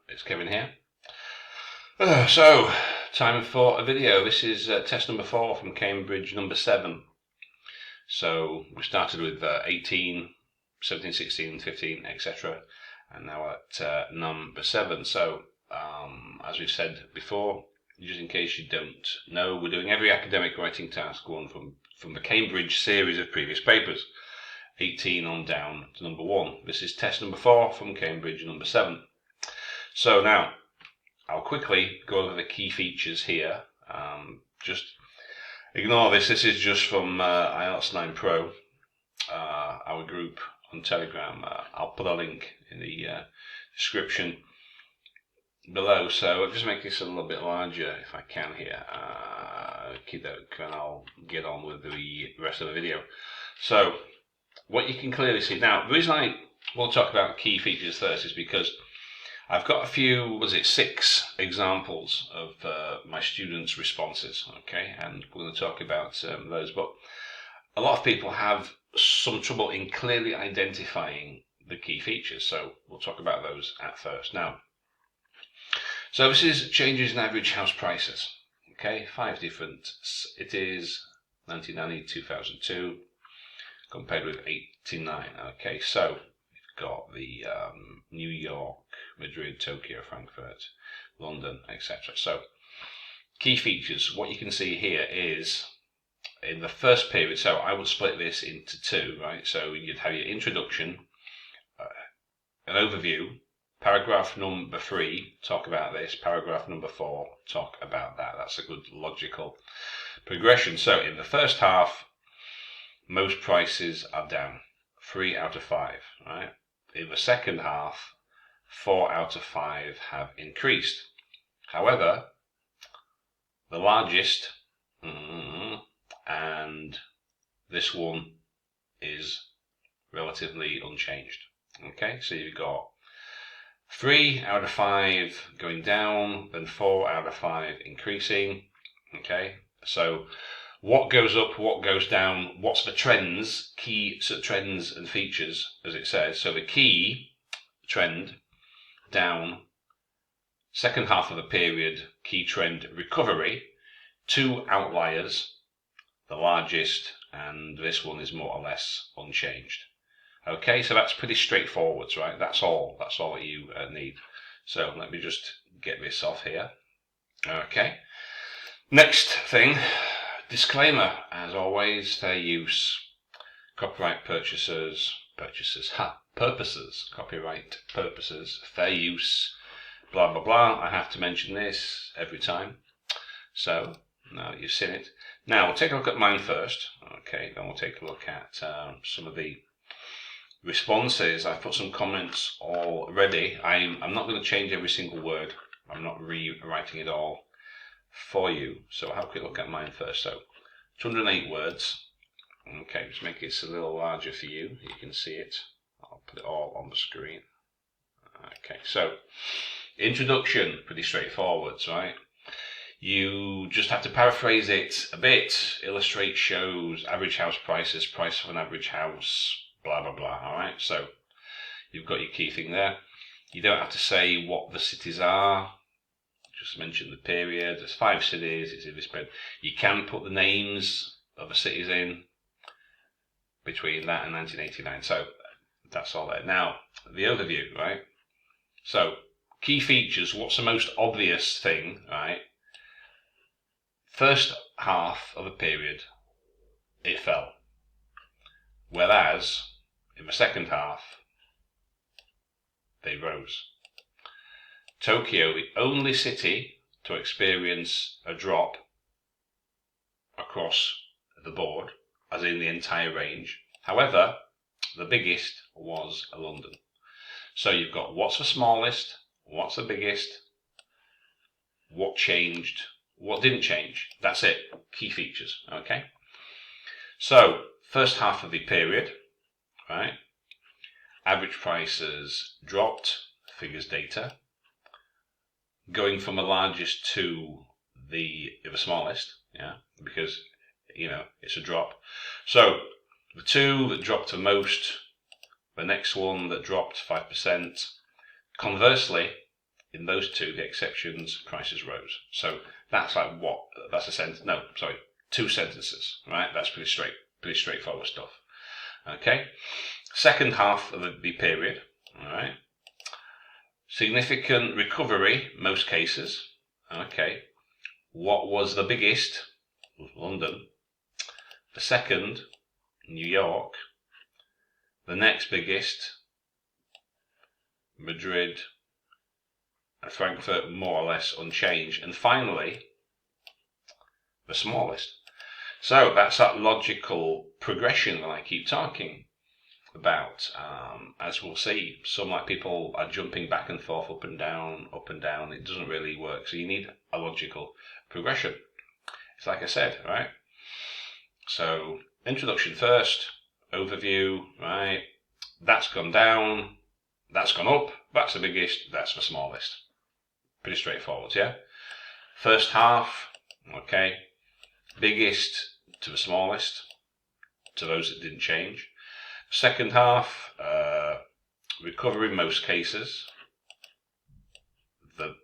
it's Kevin here. So, time for a video. This is test number 4 from Cambridge number 7. So, we started with 18, 17, 16, 15, etc. And now at number 7. So, as we've said before, just in case you don't know, we're doing every academic writing task one from the Cambridge series of previous papers, 18 on down to number 1. This is test number 4 from Cambridge number 7. So now, I'll quickly go over the key features here. Just ignore this. This is just from IELTS 9 Pro, our group on Telegram. I'll put a link in the description below. So I'll just make this a little bit larger if I can here. And I'll get on with the rest of the video. So what you can clearly see now, the reason I will talk about key features first is because I've got a few, 6 examples of my students' responses, okay, and we're going to talk about those, but a lot of people have some trouble in clearly identifying the key features, so we'll talk about those at first. Now, so this is changes in average house prices, okay, 5 different, it is 1990, 2002, compared with 89, okay, so got the New York, Madrid, Tokyo, Frankfurt, London, etc. So, key features, what you can see here is, in the first period, so I would split this into 2, right? So you'd have your introduction, an overview, paragraph number 3, talk about this, paragraph number 4, talk about that. That's a good logical progression. So in the first half, most prices are down, 3 out of 5, right? In the second half, 4 out of 5 have increased. However, the largest, and this one is relatively unchanged. Okay, so you've got 3 out of 5 going down, then 4 out of 5 increasing. Okay, so what goes up, what goes down, what's the trends, key trends and features, as it says. So the key trend down, second half of the period, key trend recovery, 2 outliers, the largest, and this one is more or less unchanged. Okay, so that's pretty straightforward, right? That's all that you need. So let me just get this off here. Okay, next thing. Disclaimer, as always, fair use, copyright purposes, copyright purposes, fair use, blah, blah, blah. I have to mention this every time. So, now that you've seen it. Now, we'll take a look at mine first. Okay, then we'll take a look at some of the responses. I've put some comments already. I'm not going to change every single word. I'm not rewriting it all for you. So I'll have a quick look at mine first. So 208 words. Okay, just make it a little larger for you. You can see it. I'll put it all on the screen. Okay, so introduction, pretty straightforward, right? You just have to paraphrase it a bit, illustrate, shows, average house prices, price of an average house, blah, blah, blah, alright? So you've got your key thing there. You don't have to say what the cities are. Just mention the period. There's 5 cities. It's in this bed. You can put the names of the cities in between that and 1989. So that's all there. Now, the overview, right? So, key features. What's the most obvious thing, right? First half of a period, it fell. Whereas, in the second half, they rose. Tokyo, the only city to experience a drop across the board, as in the entire range. However, the biggest was London. So you've got what's the smallest, what's the biggest, what changed, what didn't change. That's it, key features, okay? So, first half of the period, right? Average prices dropped, figures data. Going from the largest to the smallest, yeah, because, it's a drop. So, the 2 that dropped the most, the next one that dropped 5%. Conversely, In those two, the exceptions, prices rose. So that's like what? That's a sentence. No, sorry, 2 sentences, right? That's pretty straightforward stuff. Okay. Second half of the period, all right. Significant recovery, most cases. Okay. What was the biggest? London. The second, New York. The next biggest, Madrid and Frankfurt, more or less unchanged. And finally, the smallest. So that's that logical progression that I keep talking about. As we'll see, some like people are jumping back and forth, up and down, up and down. It doesn't really work. So you need a logical progression. It's like I said, right? So introduction first, overview, right? That's gone down, that's gone up, that's the biggest, that's the smallest. Pretty straightforward, yeah? First half, okay, biggest to the smallest, to those that didn't change. Second half, recovery in most cases. The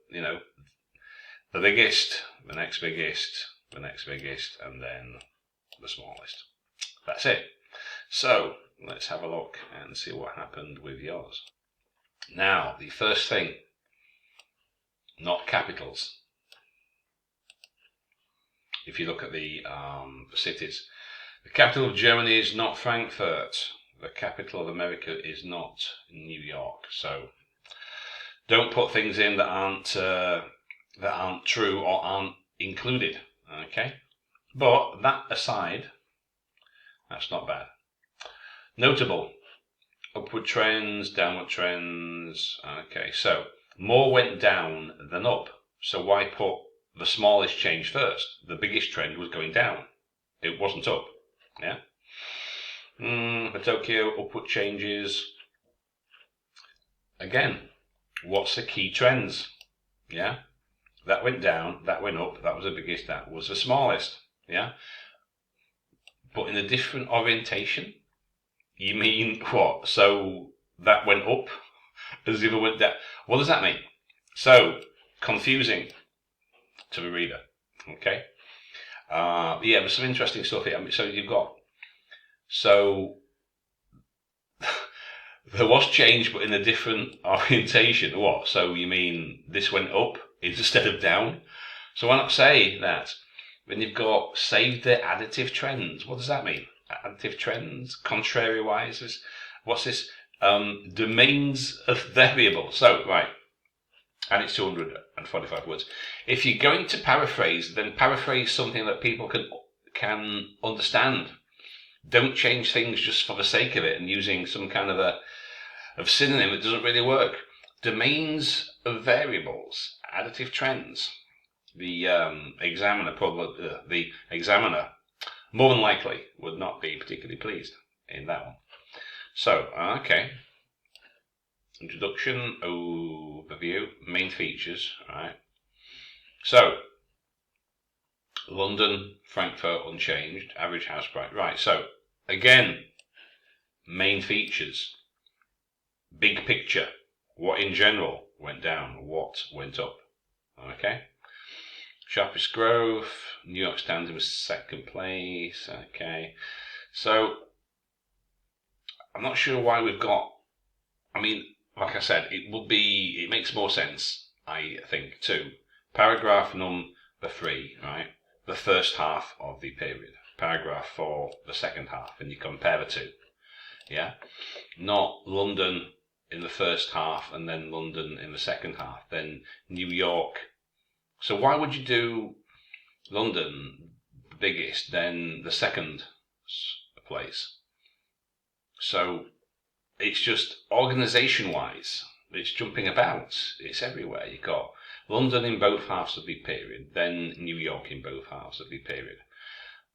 biggest, the next biggest, the next biggest, and then the smallest. That's it. So let's have a look and see what happened with yours. Now, the first thing, not capitals. If you look at the cities, the capital of Germany is not Frankfurt. The capital of America is not New York. So don't put things in that aren't true or aren't included. Okay, but that aside, that's not bad. Notable. Upward trends, downward trends. Okay, so more went down than up. So why put the smallest change first? The biggest trend was going down. It wasn't up. Yeah. For Tokyo, upward changes. Again, what's the key trends? Yeah. That went down, that went up, that was the biggest, that was the smallest. Yeah. But in a different orientation. You mean what? So that went up as the other went down. What does that mean? So confusing to the reader. Okay. Yeah, there's some interesting stuff here. So you've got, so there was change, but in a different orientation. What? So you mean this went up instead of down? So why not say that? Then you've got save the additive trends. What does that mean? Additive trends, contrary-wise. What's this? Domains of variables. So, right. And it's 245 words. If you're going to paraphrase, then paraphrase something that people can understand. Don't change things just for the sake of it and using some kind of synonym that doesn't really work. Domains of variables, additive trends. The examiner more than likely would not be particularly pleased in that one. So, okay. Introduction, overview, main features, right? So, London, Frankfurt unchanged, average house price. Right, so, again, main features, big picture, what in general went down, what went up, okay? Sharpest growth, New York Standard was second place, okay. So, I'm not sure why we've got, I mean, like I said, it makes more sense, I think, to paragraph number 3, right? The first half of the period. Paragraph 4, the second half, and you compare the two, yeah? Not London in the first half and then London in the second half, then New York. So why would you do London, the biggest, then the second place? So it's just organisation-wise, it's jumping about, it's everywhere. You've got London in both halves of the period, then New York in both halves of the period.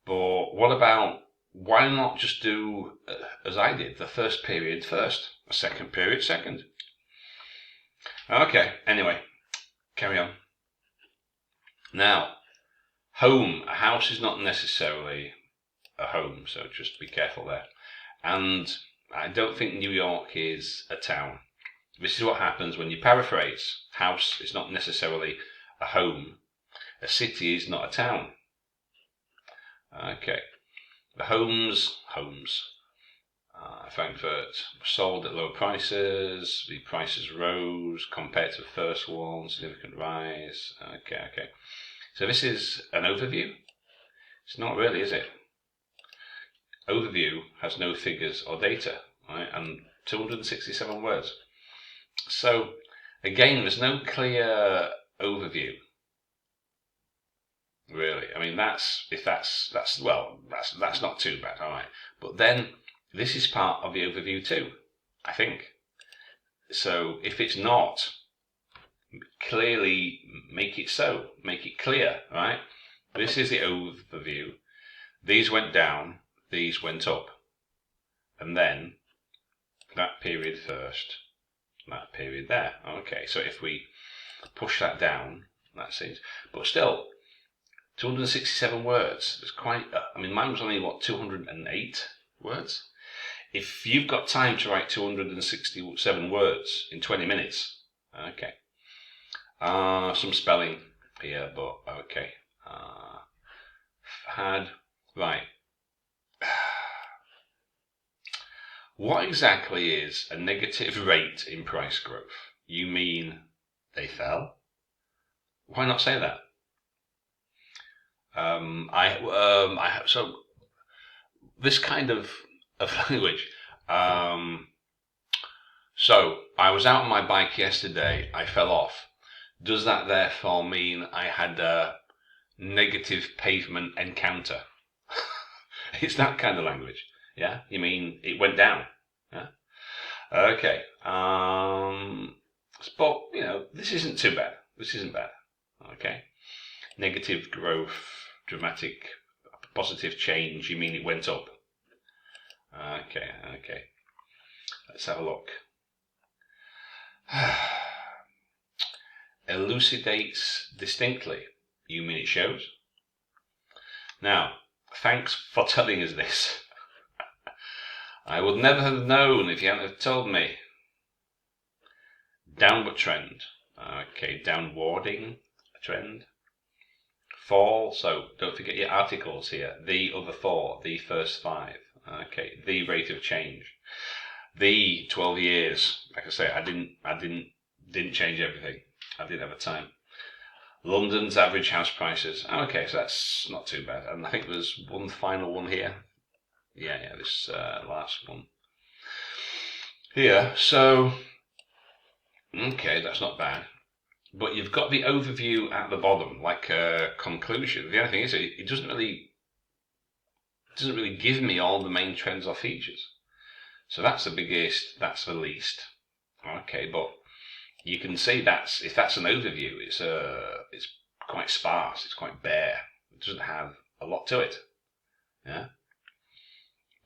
But what about, why not just do, as I did, the first period first, the second period second? Okay, anyway, carry on. Now, home. A house is not necessarily a home, so just be careful there. And I don't think New York is a town. This is what happens when you paraphrase. House is not necessarily a home. A city is not a town. Okay. The homes, Frankfurt, sold at low prices. The prices rose compared to the first one. Significant rise. Okay. So this is an overview. It's not really, is it? Overview has no figures or data, right? And 267 words. So again, there's no clear overview. Really, I mean, that's not too bad, all right. But then this is part of the overview too, I think. So if it's not, clearly make it so, make it clear, right? This is the overview. These went down, these went up, and then that period first, that period there. Okay, so if we push that down, that's it. But still, 267 words. It's quite. I mean, mine was only 208 words. If you've got time to write 267 words in 20 minutes, okay. Some spelling here, but okay. Right. What exactly is a negative rate in price growth? You mean they fell? Why not say that? So this kind of language. So I was out on my bike yesterday. I fell off. Does that therefore mean I had a negative pavement encounter? It's that kind of language. Yeah, you mean it went down? Yeah. Okay. But this isn't too bad. This isn't bad. Okay. Negative growth, dramatic, positive change. You mean it went up? Okay. Let's have a look. Elucidates distinctly. You mean it shows? Now, thanks for telling us this. I would never have known if you hadn't have told me. Downward trend. Okay, downwarding trend. Fall, so don't forget your articles here. The other four, the first five. Okay, the rate of change. The 12 years. Like I say, I didn't change everything. I didn't have a time. London's average house prices. Okay, so that's not too bad. And I think there's one final one here. Yeah, this last one. Here, so, okay, that's not bad. But you've got the overview at the bottom, like a conclusion. The only thing is, it doesn't really give me all the main trends or features. So that's the biggest, that's the least. Okay, but you can see if that's an overview, it's quite sparse, it's quite bare. It doesn't have a lot to it. Yeah.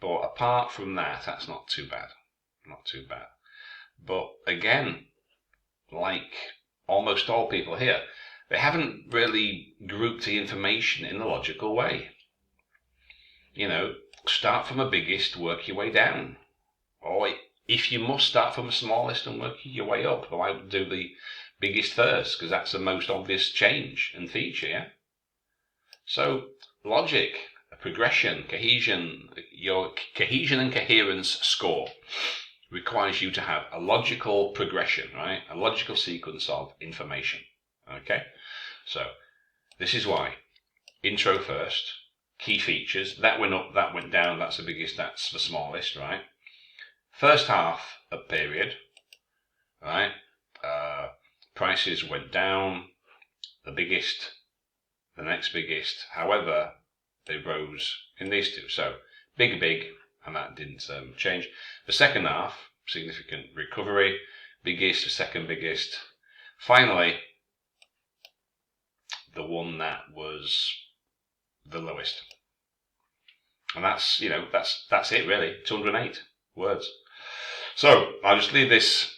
But apart from that, that's not too bad. Not too bad. But again, like almost all people here, they haven't really grouped the information in a logical way. Start from a biggest, work your way down. Or if you must, start from the smallest and work your way up. But I would do the biggest first, because that's the most obvious change and feature, yeah? So, logic, progression, cohesion, your cohesion and coherence score requires you to have a logical progression, right? A logical sequence of information, okay? So, this is why. Intro first, key features, that went up, that went down, that's the biggest, that's the smallest, right? First half of period, right? Prices went down, the biggest, the next biggest. However, they rose in these two. So big, and that didn't change. The second half, significant recovery, biggest, second biggest. Finally, the one that was the lowest. And that's it really, 208 words. So I'll just leave this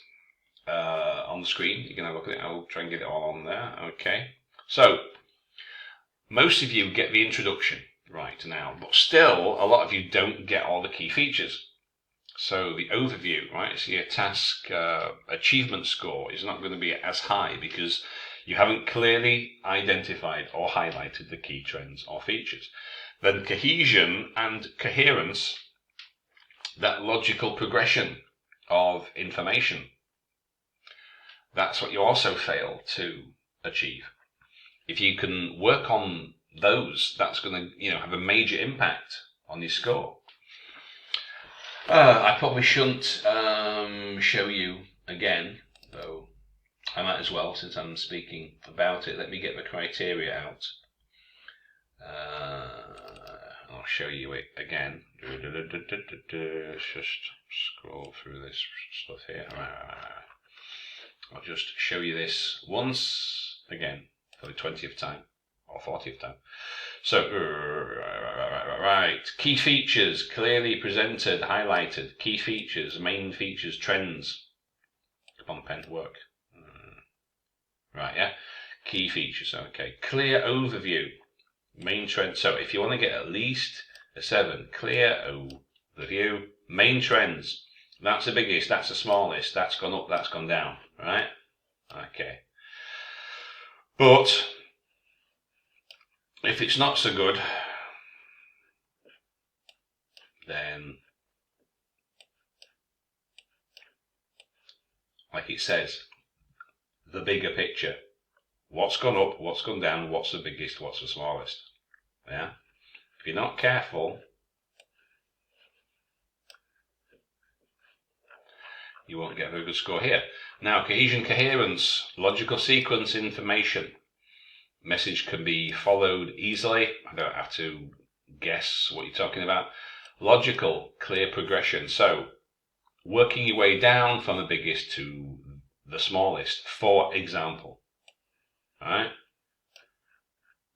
on the screen. You can have a look at it. I'll try and get it all on there. Okay. So most of you get the introduction right now, but still a lot of you don't get all the key features. So the overview, right? So your task achievement score is not going to be as high because you haven't clearly identified or highlighted the key trends or features. Then cohesion and coherence, that logical progression of information, that's what you also fail to achieve. If you can work on those, that's going to have a major impact on your score. I probably shouldn't show you again, though I might as well since I'm speaking about it. Let me get the criteria out. I'll show you it again. Let's just scroll through this stuff here. I'll just show you this once again for the 20th time or 40th time. So, right, key features, clearly presented, highlighted, key features, main features, trends. Come on, pen, work. Right, yeah, key features, okay. Clear overview, main trends. So if you want to get at least a 7, clear overview, main trends. That's the biggest, that's the smallest, that's gone up, that's gone down, right? Okay. But if it's not so good, then, like it says, the bigger picture. What's gone up, what's gone down, what's the biggest, what's the smallest. Yeah? If you're not careful, you won't get a very good score here. Now, cohesion, coherence, logical sequence, information. Message can be followed easily. I don't have to guess what you're talking about. Logical, clear progression. So, working your way down from the biggest to the smallest, for example. Alright?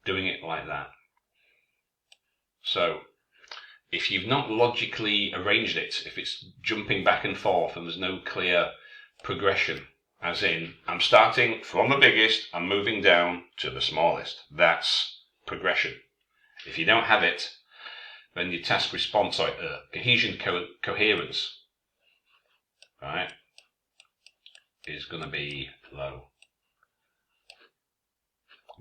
Doing it like that. So, if you've not logically arranged it, if it's jumping back and forth and there's no clear progression, as in, I'm starting from the biggest, I'm moving down to the smallest. That's progression. If you don't have it, then your task response, cohesion, coherence, right, is going to be low.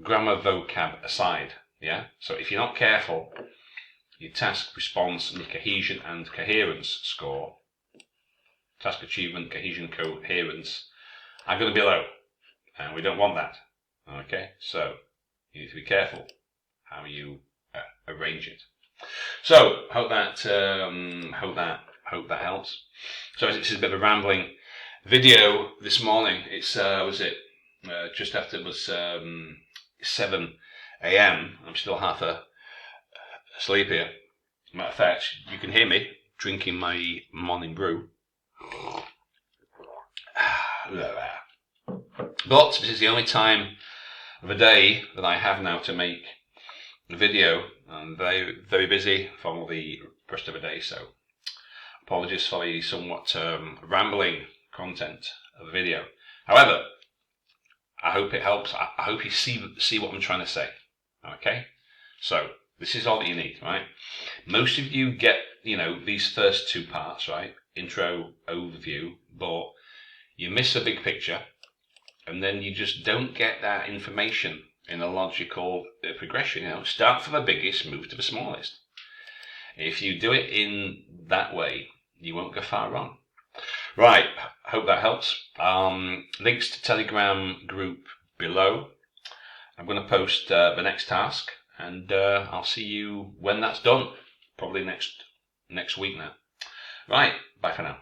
Grammar, vocab aside, yeah? So if you're not careful, your task response and your cohesion and coherence score, task achievement, cohesion, coherence, are going to be low, and we don't want that. Okay, so you need to be careful how you arrange it. So hope that helps. So this is a bit of a rambling video this morning. It's just after it was 7 a.m. I'm still half asleep here. Matter of fact, you can hear me drinking my morning brew. But this is the only time of the day that I have now to make the video. I'm very, very busy for the rest of the day, so apologies for the somewhat rambling content of the video. However, I hope it helps. I hope you see what I'm trying to say. Okay? So, this is all that you need, right? Most of you get, these first two parts, right? Intro, overview, but you miss the big picture, and then you just don't get that information in a logical progression. Start from the biggest, move to the smallest. If you do it in that way, you won't go far wrong. Right, hope that helps. Links to Telegram group below. I'm going to post the next task, and I'll see you when that's done. Probably next week now. Right, bye for now.